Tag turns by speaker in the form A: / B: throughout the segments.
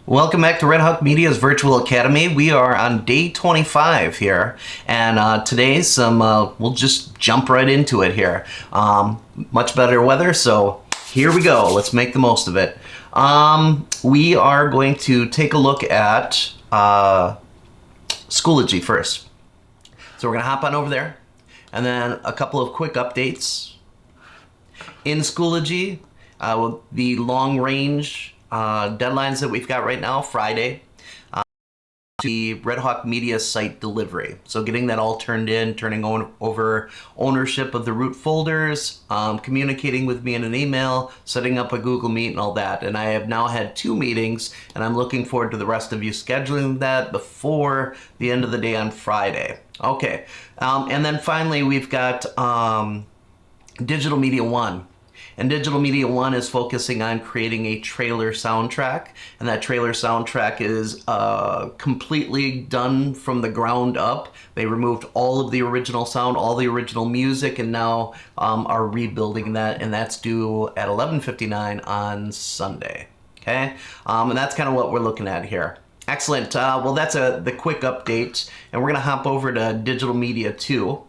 A: Welcome back to Red Hawk Media's Virtual Academy. We are on day 25 here, and today we'll just jump right into it here. Much better weather, so here we go. Let's make the most of it. We are going to take a look at Schoology first. So we're going to hop on over there, and then a couple of quick updates. In Schoology, the long range deadlines that we've got right now, Friday, the Red Hawk Media site delivery. So getting that all turned in, turning over ownership of the root folders, communicating with me in an email, setting up a Google Meet and all that. And I have now had 2 meetings, and I'm looking forward to the rest of you scheduling that before the end of the day on Friday. Okay, and then finally we've got Digital Media One. And Digital Media One is focusing on creating a trailer soundtrack, and that trailer soundtrack is completely done from the ground up. They removed all of the original sound, all the original music, and now are rebuilding that, and that's due at 11:59 on Sunday. Okay, and that's kind of what we're looking at here. Excellent. Well, that's the quick update, and we're gonna hop over to Digital Media 2.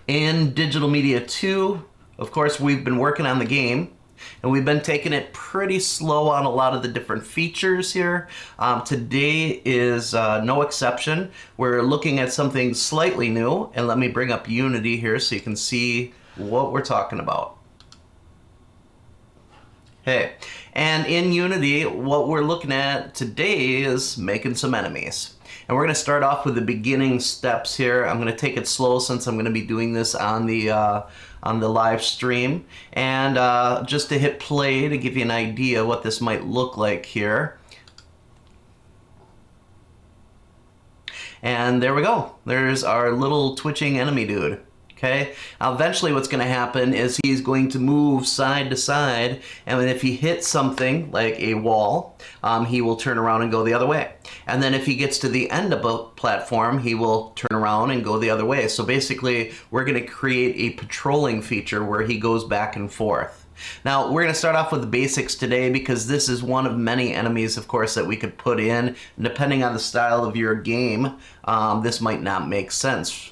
A: In Digital Media 2, of course, we've been working on the game, and we've been taking it pretty slow on a lot of the different features here. Today is no exception. We're looking at something slightly new, and let me bring up Unity here so you can see what we're talking about. Okay, and in Unity, what we're looking at today is making some enemies. And we're going to start off with the beginning steps here. I'm going to take it slow since I'm going to be doing this on the live stream. And just to hit play to give you an idea what this might look like here. And there we go. There's our little twitching enemy dude. Okay. Now, eventually what's going to happen is he's going to move side to side, and if he hits something like a wall, he will turn around and go the other way. And then if he gets to the end of a platform, he will turn around and go the other way. So basically, we're going to create a patrolling feature where he goes back and forth. Now, we're going to start off with the basics today because this is one of many enemies, of course, that we could put in. And depending on the style of your game, this might not make sense.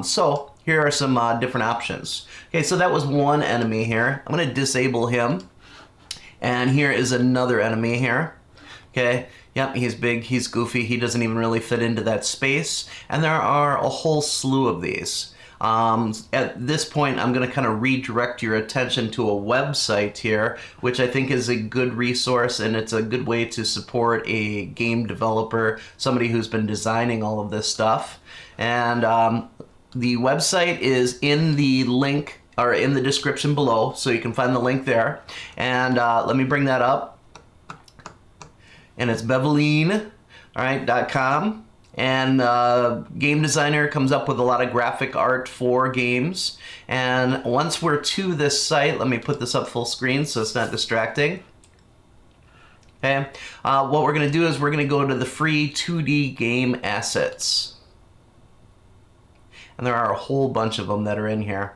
A: So here are some different options. Okay, so that was one enemy here. I'm going to disable him. And here is another enemy here. Okay, yep, he's big, he's goofy, he doesn't even really fit into that space. And there are a whole slew of these. At this point, I'm going to kind of redirect your attention to a website here, which I think is a good resource, and it's a good way to support a game developer, somebody who's been designing all of this stuff. And the website is in the link, or in the description below, so you can find the link there. And let me bring that up. And it's beveline.com. And game designer comes up with a lot of graphic art for games. And once we're to this site, let me put this up full screen so it's not distracting. Okay, what we're going to do is we're going to go to the free 2D game assets. And there are a whole bunch of them that are in here.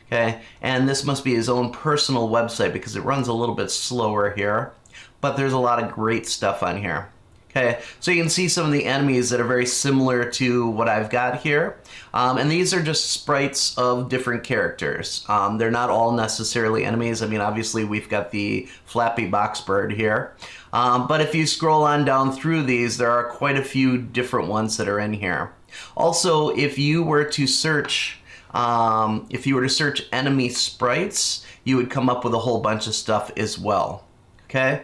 A: Okay, and this must be his own personal website because it runs a little bit slower here. But there's a lot of great stuff on here. Okay, so you can see some of the enemies that are very similar to what I've got here. And these are just sprites of different characters. They're not all necessarily enemies. I mean, obviously we've got the Flappy Box Bird here. But if you scroll on down through these, there are quite a few different ones that are in here. Also, if you were to search enemy sprites, you would come up with a whole bunch of stuff as well. Okay,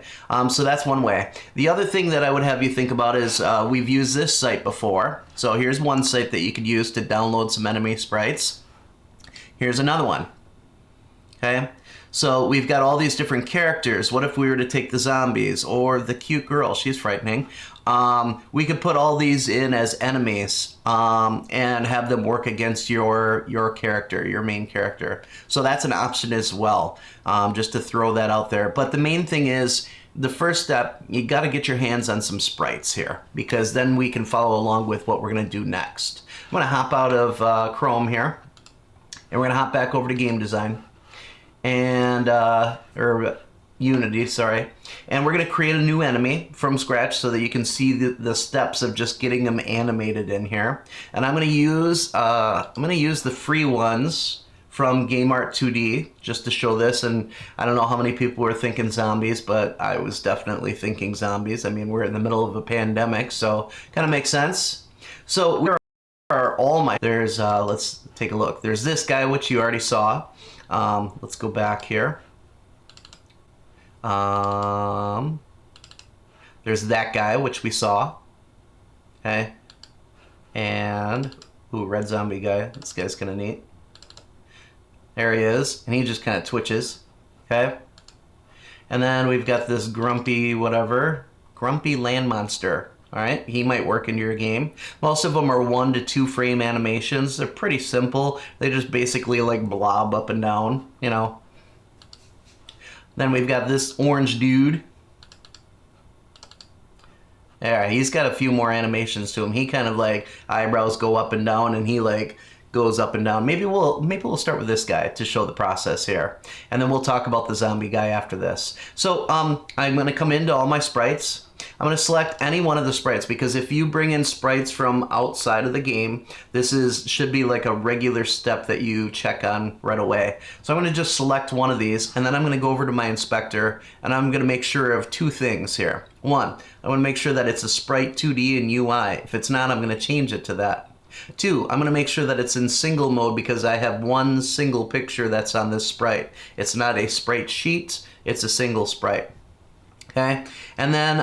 A: so that's one way. The other thing that I would have you think about is we've used this site before. So here's one site that you could use to download some enemy sprites. Here's another one. Okay, so we've got all these different characters. What if we were to take the zombies or the cute girl? She's frightening. We could put all these in as enemies and have them work against your character, your main character. So that's an option as well, just to throw that out there. But the main thing is, the first step, you got to get your hands on some sprites here, because then we can follow along with what we're going to do next. I'm going to hop out of Chrome here, and we're going to hop back over to game design. And, Unity, sorry. And we're going to create a new enemy from scratch so that you can see the steps of just getting them animated in here. And I'm going to use the free ones from GameArt 2D just to show this. And I don't know how many people were thinking zombies, but I was definitely thinking zombies. I mean, we're in the middle of a pandemic, so kind of makes sense. So where are all my... There's, let's take a look. There's this guy, which you already saw. Let's go back here. There's that guy, which we saw. Okay. And, ooh, red zombie guy. This guy's kind of neat. There he is. And he just kind of twitches. Okay. And then we've got this grumpy whatever. Grumpy land monster. Alright, he might work into your game. Most of them are 1 to 2 frame animations. They're pretty simple. They just basically like blob up and down, you know. Then we've got this orange dude. Yeah, he's got a few more animations to him. He kind of like eyebrows go up and down, and he like goes up and down. Maybe we'll start with this guy to show the process here, and then we'll talk about the zombie guy after this. So I'm going to come into all my sprites. I'm going to select any one of the sprites, because if you bring in sprites from outside of the game, this should be like a regular step that you check on right away. So I'm going to just select one of these, and then I'm going to go over to my inspector, and I'm going to make sure of 2 things here. 1, I want to make sure that it's a sprite 2D and UI. If it's not, I'm going to change it to that. 2, I'm going to make sure that it's in single mode, because I have one single picture that's on this sprite. It's not a sprite sheet, it's a single sprite. Okay, and then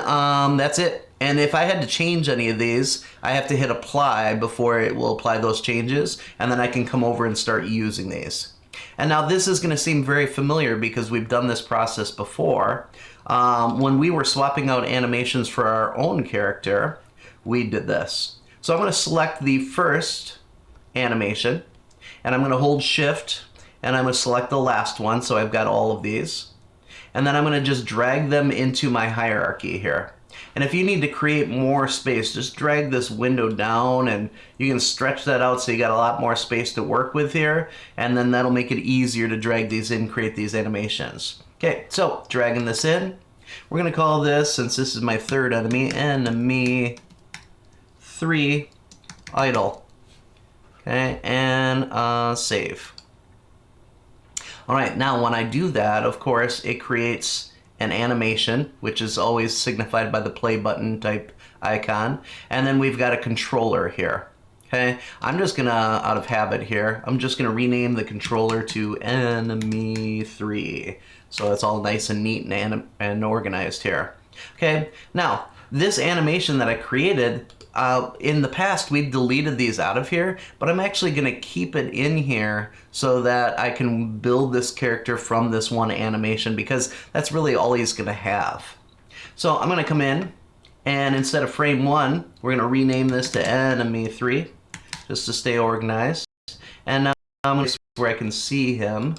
A: that's it. And if I had to change any of these, I have to hit apply before it will apply those changes, and then I can come over and start using these. And now this is going to seem very familiar because we've done this process before. When we were swapping out animations for our own character, we did this. So I'm going to select the first animation, and I'm going to hold shift, and I'm going to select the last one, so I've got all of these. And then I'm going to just drag them into my hierarchy here. And if you need to create more space, just drag this window down, and you can stretch that out so you got a lot more space to work with here, and then that'll make it easier to drag these in, create these animations. Okay, so dragging this in, we're going to call this, since this is my third enemy, enemy 3 idle. Okay, and save. Alright, now when I do that, of course, it creates an animation, which is always signified by the play button type icon. And then we've got a controller here. Okay, I'm just gonna, out of habit here, I'm just gonna rename the controller to enemy 3. So it's all nice and neat and organized here. Okay, now this animation that I created, in the past we've deleted these out of here, but I'm actually going to keep it in here so that I can build this character from this one animation, because that's really all he's going to have. So I'm going to come in, and instead of frame 1, we're going to rename this to enemy 3 just to stay organized. And now I'm going to see where I can see him.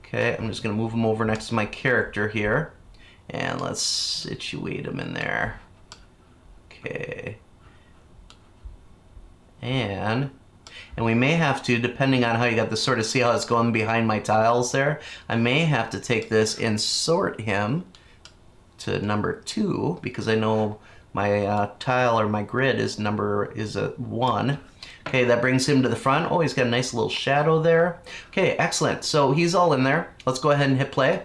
A: Okay, I'm just going to move him over next to my character here, and let's situate him in there. Okay. And we may have to, depending on how you got this sorted, see how it's going behind my tiles there. I may have to take this and sort him to number 2, because I know my tile or my grid is a 1. Okay, that brings him to the front. Oh, he's got a nice little shadow there. Okay, excellent. So he's all in there. Let's go ahead and hit play.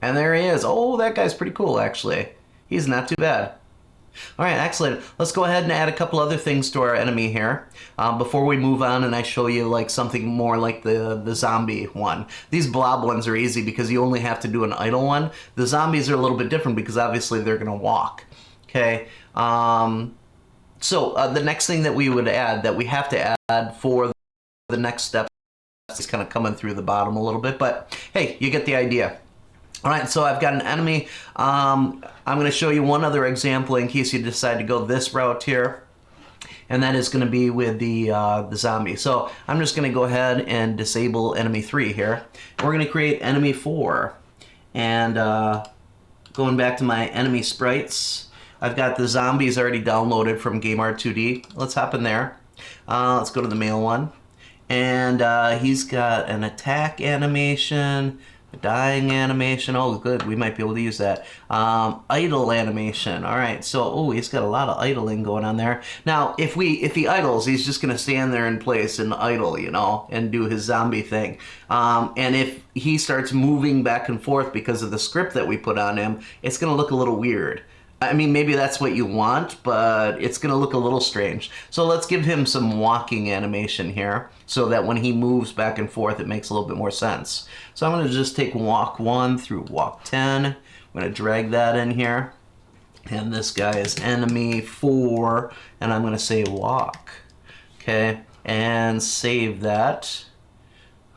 A: And there he is. Oh, that guy's pretty cool, actually. He's not too bad. All right, excellent. Let's go ahead and add a couple other things to our enemy here before we move on, and I show you like something more like the zombie one. These blob ones are easy because you only have to do an idle one. The zombies are a little bit different because obviously they're going to walk. Okay. So the next thing that we would add, that we have to add for the next step, is kind of coming through the bottom a little bit, but hey, you get the idea. All right, so I've got an enemy. I'm going to show you one other example in case you decide to go this route here, and that is going to be with the zombie. So I'm just going to go ahead and disable enemy 3 here. We're going to create enemy 4, and going back to my enemy sprites, I've got the zombies already downloaded from GameArt 2D. Let's hop in there. Let's go to the male one. And he's got an attack animation, a dying animation. Oh, good. We might be able to use that. Idle animation. All right. So, oh, he's got a lot of idling going on there. Now, if he idles, he's just going to stand there in place and idle, you know, and do his zombie thing. And if he starts moving back and forth because of the script that we put on him, it's going to look a little weird. I mean, maybe that's what you want, but it's going to look a little strange. So let's give him some walking animation here so that when he moves back and forth, it makes a little bit more sense. So I'm going to just take walk 1 through walk 10. I'm going to drag that in here. And this guy is enemy 4, and I'm going to say walk. Okay, and save that.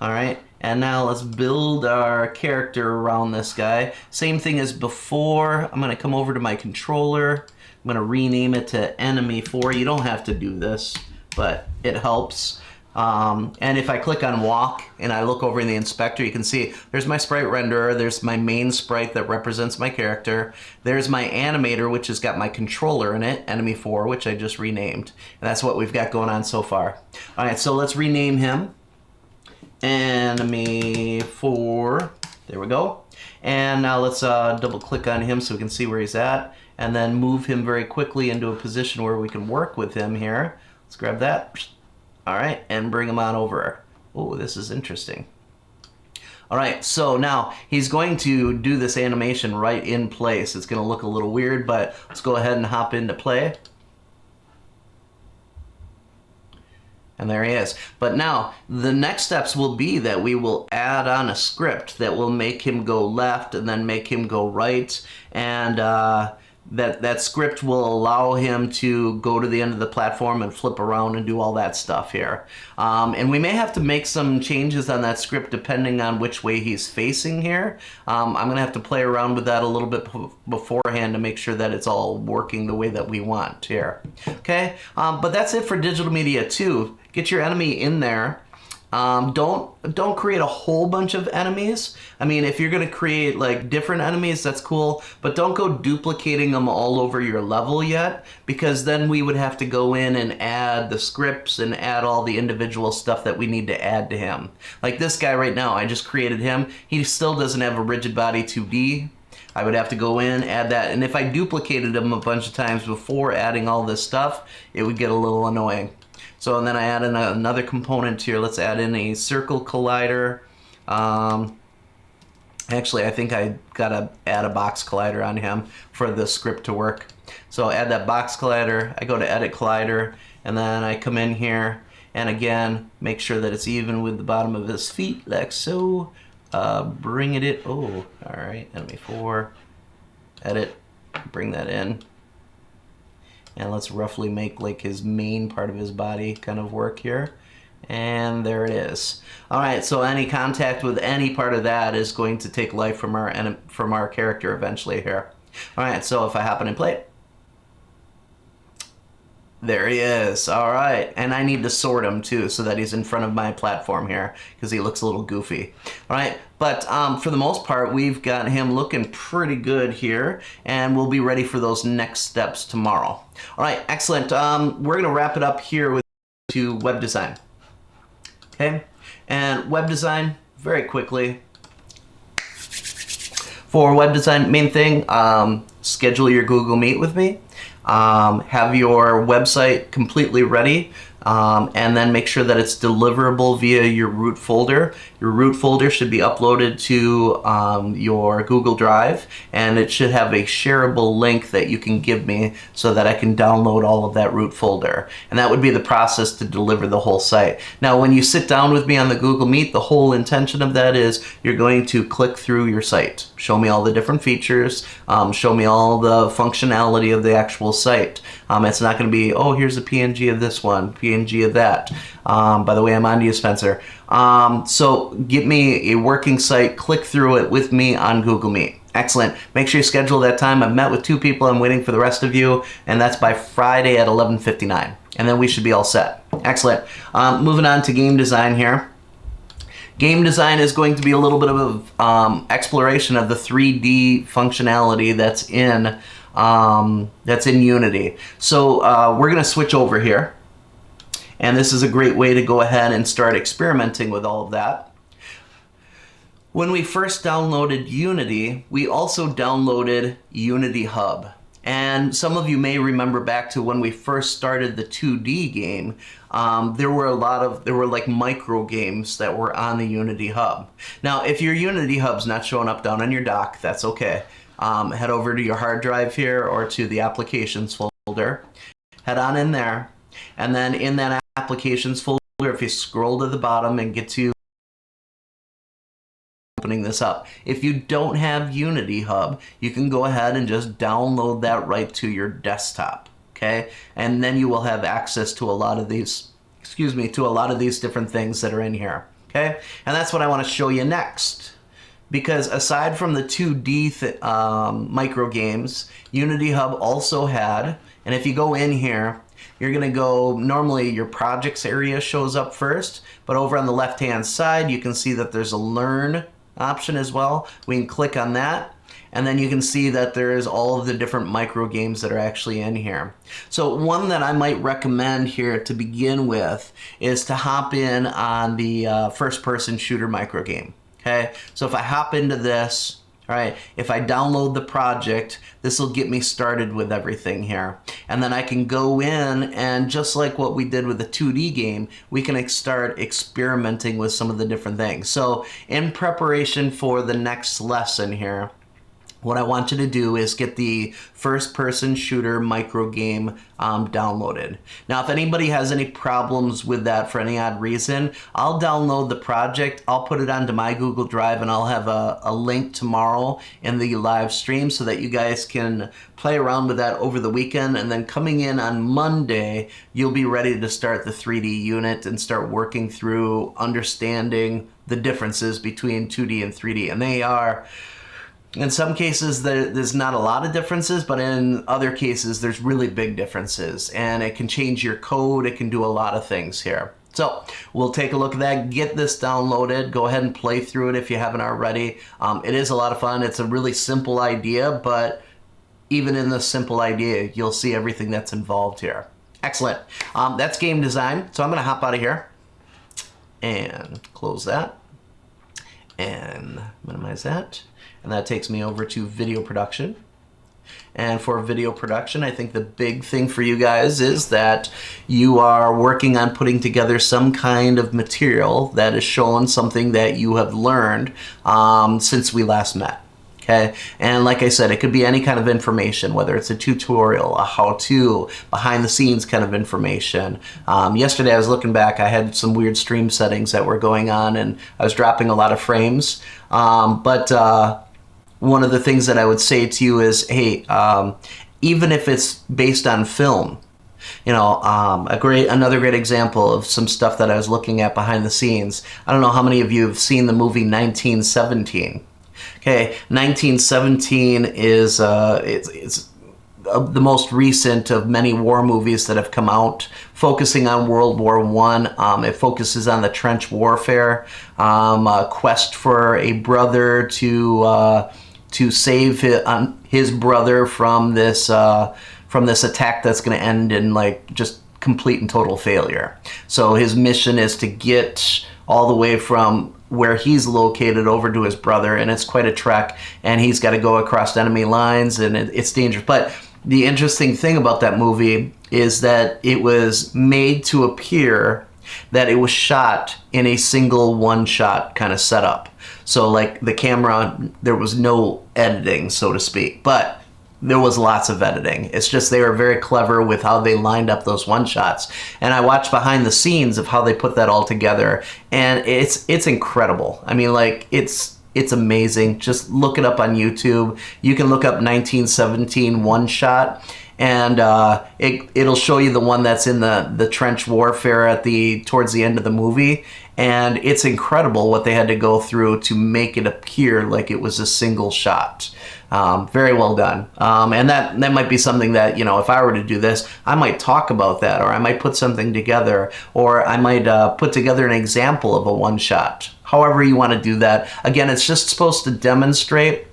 A: All right, and now let's build our character around this guy. Same thing as before. I'm going to come over to my controller. I'm going to rename it to enemy 4. You don't have to do this, but it helps. And if I click on walk and I look over in the inspector, you can see there's my sprite renderer, there's my main sprite that represents my character, there's my animator, which has got my controller in it, enemy 4, which I just renamed. And that's what we've got going on so far. All right, so let's rename him enemy 4. There we go. And now let's double click on him so we can see where he's at, and then move him very quickly into a position where we can work with him here. Let's grab that. All right, and bring him on over. Oh, this is interesting. All right, so now he's going to do this animation right in place. It's going to look a little weird, but let's go ahead and hop into play. And there he is. But now the next steps will be that we will add on a script that will make him go left and then make him go right. And that script will allow him to go to the end of the platform and flip around and do all that stuff here. And we may have to make some changes on that script depending on which way he's facing here. I'm going to have to play around with that a little bit beforehand to make sure that it's all working the way that we want here. Okay, but that's it for Digital Media 2. Get your enemy in there. Don't create a whole bunch of enemies. I mean, if you're going to create like different enemies, that's cool, but don't go duplicating them all over your level yet, because then we would have to go in and add the scripts and add all the individual stuff that we need to add to him. Like this guy right now, I just created him. He still doesn't have a rigid body 2D. I would have to go in, add that, and if I duplicated him a bunch of times before adding all this stuff, it would get a little annoying. So and then I add in another component here. Let's add in a circle collider. Actually, I think I gotta add a box collider on him for the script to work. So add that box collider. I go to edit collider, and then I come in here, and again, make sure that it's even with the bottom of his feet, like so. Bring it. Oh, all right. Enemy 4. Edit. Bring that in. And let's roughly make like his main part of his body kind of work here. And there it is. All right, so any contact with any part of that is going to take life from our character eventually here. All right, so if I hop in and play it. There he is. All right, and I need to sort him too so that he's in front of my platform here because he looks a little goofy. All right, but for the most part, we've got him looking pretty good here, and we'll be ready for those next steps tomorrow. All right, excellent. We're gonna wrap it up here with web design. Okay, and web design very quickly. For web design, main thing, schedule your Google Meet with me. Have your website completely ready, and then make sure that it's deliverable via your root folder. Your root folder should be uploaded to your Google Drive, and it should have a shareable link that you can give me so that I can download all of that root folder. And that would be the process to deliver the whole site. Now, when you sit down with me on the Google Meet, the whole intention of that is you're going to click through your site, show me all the different features, show me all the functionality of the actual site. It's not going to be, oh, here's a PNG of this one, PNG of that. By the way, I'm on to you, Spencer. So get me a working site, click through it with me on Google Meet. Excellent. Make sure you schedule that time. I've met with 2 people. I'm waiting for the rest of you, and that's by Friday at 11:59. And then we should be all set. Excellent. Moving on to game design here. Game design is going to be a little bit of exploration of the 3D functionality that's in Unity. So we're going to switch over here. And this is a great way to go ahead and start experimenting with all of that. When we first downloaded Unity, we also downloaded Unity Hub. And some of you may remember back to when we first started the 2D game, there were like micro games that were on the Unity Hub. Now, if your Unity Hub's not showing up down on your dock, that's okay. Head over to your hard drive here or to the applications folder. Head on in there. And then in that applications folder, if you scroll to the bottom and get to opening this up. If you don't have Unity Hub, you can go ahead and just download that right to your desktop, okay? And then you will have access to a lot of these, different things that are in here, okay? And that's what I want to show you next. Because aside from the 2D micro games, Unity Hub also had, and if you go in here, you're going to go, normally your projects area shows up first, but over on the left-hand side, you can see that there's a learn option as well. We can click on that, and then you can see that there is all of the different micro games that are actually in here. So one that I might recommend here to begin with is to hop in on the first-person shooter micro game. Okay, so if I hop into this, all right, if I download the project, this will get me started with everything here. And then I can go in and just like what we did with the 2D game, we can start experimenting with some of the different things. So in preparation for the next lesson here, what I want you to do is get the first-person shooter micro game downloaded. Now, if anybody has any problems with that for any odd reason, I'll download the project, I'll put it onto my Google Drive, and I'll have a link tomorrow in the live stream so that you guys can play around with that over the weekend, and then coming in on Monday, you'll be ready to start the 3D unit and start working through understanding the differences between 2D and 3D. And they are, in some cases, there's not a lot of differences, but in other cases, there's really big differences. And it can change your code. It can do a lot of things here. So we'll take a look at that. Get this downloaded. Go ahead and play through it if you haven't already. It is a lot of fun. It's a really simple idea, but even in this simple idea, you'll see everything that's involved here. Excellent. That's game design. So I'm going to hop out of here and close that and minimize that. And that takes me over to video production. And for video production, I think the big thing for you guys is that you are working on putting together some kind of material that is showing something that you have learned since we last met. Okay, and like I said, it could be any kind of information, whether it's a tutorial, a how-to, behind-the-scenes kind of information. Yesterday I was looking back, I had some weird stream settings that were going on, and I was dropping a lot of frames. One of the things that I would say to you is, hey, even if it's based on film, you know, another great example of some stuff that I was looking at behind the scenes. I don't know how many of you have seen the movie 1917. Okay, 1917 is it's the most recent of many war movies that have come out, focusing on World War I. It focuses on the trench warfare, a quest for a brother to save his brother from this attack that's going to end in like just complete and total failure. So his mission is to get all the way from where he's located over to his brother, and it's quite a trek, and he's got to go across enemy lines, and it's dangerous. But the interesting thing about that movie is that it was made to appear that it was shot in a single one-shot kind of setup. So like the camera, there was no editing, so to speak, but there was lots of editing. It's just they were very clever with how they lined up those one-shots. And I watched behind the scenes of how they put that all together, and it's incredible. I mean, like, it's amazing. Just look it up on YouTube. You can look up 1917 one-shot, and it'll show you the one that's in the trench warfare towards the end of the movie. And it's incredible what they had to go through to make it appear like it was a single shot. Very well done. And that might be something that, you know, if I were to do this, I might talk about that, or I might put something together, or I might put together an example of a one-shot. However you want to do that. Again, it's just supposed to demonstrate.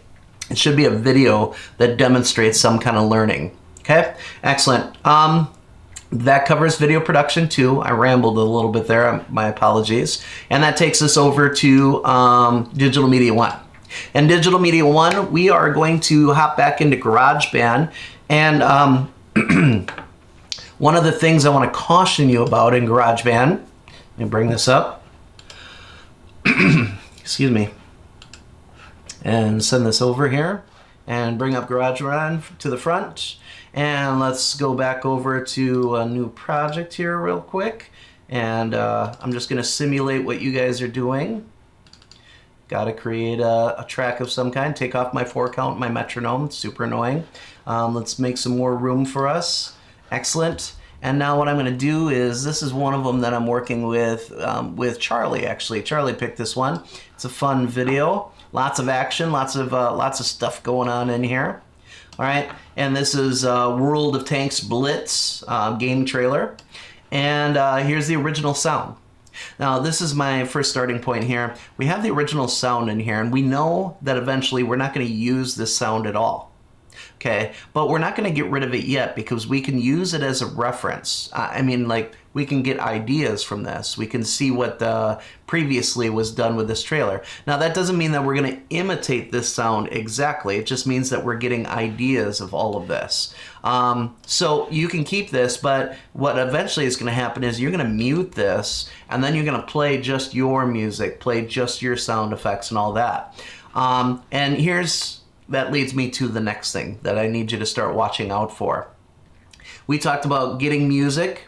A: It should be a video that demonstrates some kind of learning. Okay? Excellent. That covers video production too. I rambled a little bit there, my apologies. And that takes us over to Digital Media One. And Digital Media One, we are going to hop back into GarageBand. And one of the things I want to caution you about in GarageBand, let me bring this up, excuse me, and send this over here, and bring up GarageBand to the front. And let's go back over to a new project here real quick. And I'm just gonna simulate what you guys are doing. Gotta create a track of some kind. Take off my 4 count, my metronome, super annoying. Let's make some more room for us. Excellent. And now what I'm gonna do is, this is one of them that I'm working with Charlie, actually. Charlie picked this one. It's a fun video. Lots of action, lots of stuff going on in here. All right, and this is World of Tanks Blitz game trailer. And here's the original sound. Now, this is my first starting point here. We have the original sound in here, and we know that eventually we're not going to use this sound at all. Okay, but we're not going to get rid of it yet because we can use it as a reference. I mean, like, we can get ideas from this. We can see what previously was done with this trailer. Now, that doesn't mean that we're going to imitate this sound exactly. It just means that we're getting ideas of all of this. So you can keep this, but what eventually is going to happen is you're going to mute this, and then you're going to play just your music, play just your sound effects and all that. And that leads me to the next thing that I need you to start watching out for. We talked about getting music,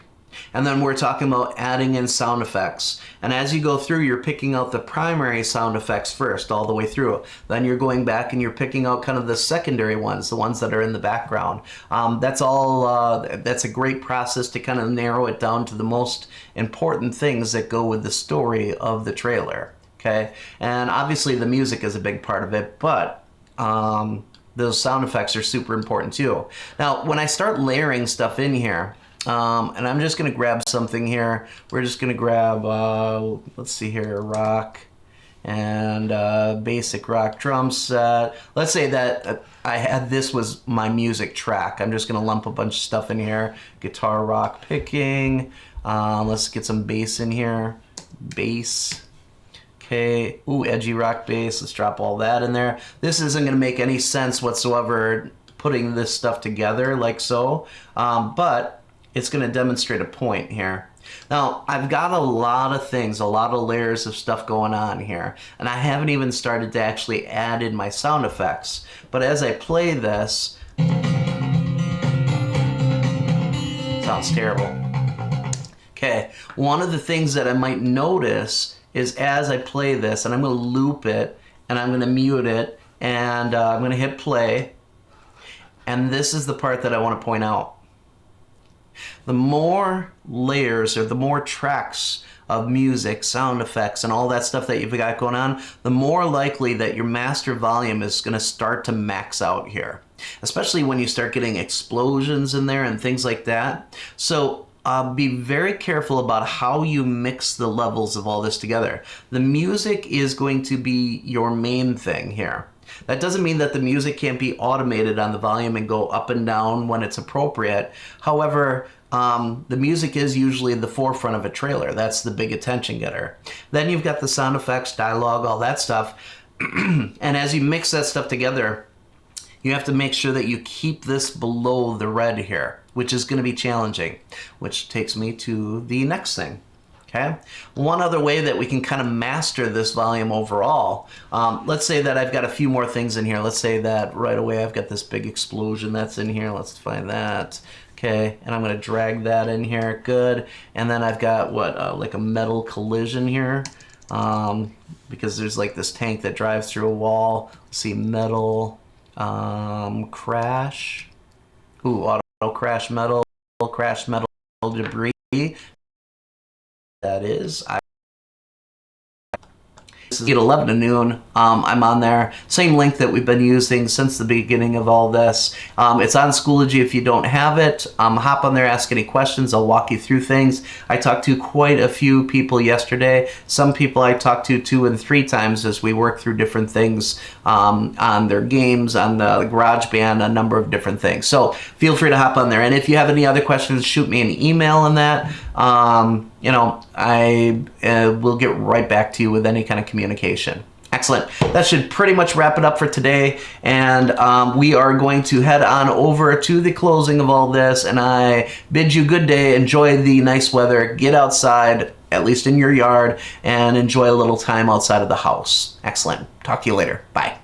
A: and then we're talking about adding in sound effects. And as you go through, you're picking out the primary sound effects first, all the way through. Then you're going back and you're picking out kind of the secondary ones, the ones that are in the background. That's a great process to kind of narrow it down to the most important things that go with the story of the trailer. Okay, and obviously the music is a big part of it, but those sound effects are super important too. Now, when I start layering stuff in here, and I'm just going to grab something here. We're just going to grab, let's see here, rock and basic rock drum set. Let's say that this was my music track. I'm just going to lump a bunch of stuff in here. Guitar rock picking. Let's get some bass in here. Bass. Okay, ooh, edgy rock bass. Let's drop all that in there. This isn't going to make any sense whatsoever putting this stuff together like so, but it's going to demonstrate a point here. Now, I've got a lot of things, a lot of layers of stuff going on here, and I haven't even started to actually add in my sound effects. But as I play this, sounds terrible. Okay, one of the things that I might notice is as I play this, and I'm going to loop it, and I'm going to mute it, and I'm going to hit play, and this is the part that I want to point out. The more layers or the more tracks of music, sound effects, and all that stuff that you've got going on, the more likely that your master volume is going to start to max out here, especially when you start getting explosions in there and things like that. So be very careful about how you mix the levels of all this together. The music is going to be your main thing here. That doesn't mean that the music can't be automated on the volume and go up and down when it's appropriate. However, the music is usually the forefront of a trailer. That's the big attention getter. Then you've got the sound effects, dialogue, all that stuff. And as you mix that stuff together, you have to make sure that you keep this below the red here, which is going to be challenging, which takes me to the next thing. Okay, one other way that we can kind of master this volume overall, let's say that I've got a few more things in here. Let's say that right away I've got this big explosion that's in here. Let's find that. Okay, and I'm going to drag that in here. Good. And then I've got what, like a metal collision here, because there's like this tank that drives through a wall. Let's see, metal crash. Ooh, auto crash metal debris. That is at 11 to noon. I'm on there. Same link that we've been using since the beginning of all this. It's on Schoology if you don't have it. Hop on there, ask any questions. I'll walk you through things. I talked to quite a few people yesterday. Some people I talked to 2 and 3 times as we work through different things on their games, on the GarageBand, a number of different things. So feel free to hop on there. And if you have any other questions, shoot me an email on that. You know, I will get right back to you with any kind of communication. Excellent. That should pretty much wrap it up for today. And we are going to head on over to the closing of all this. And I bid you good day. Enjoy the nice weather. Get outside, at least in your yard, and enjoy a little time outside of the house. Excellent. Talk to you later. Bye.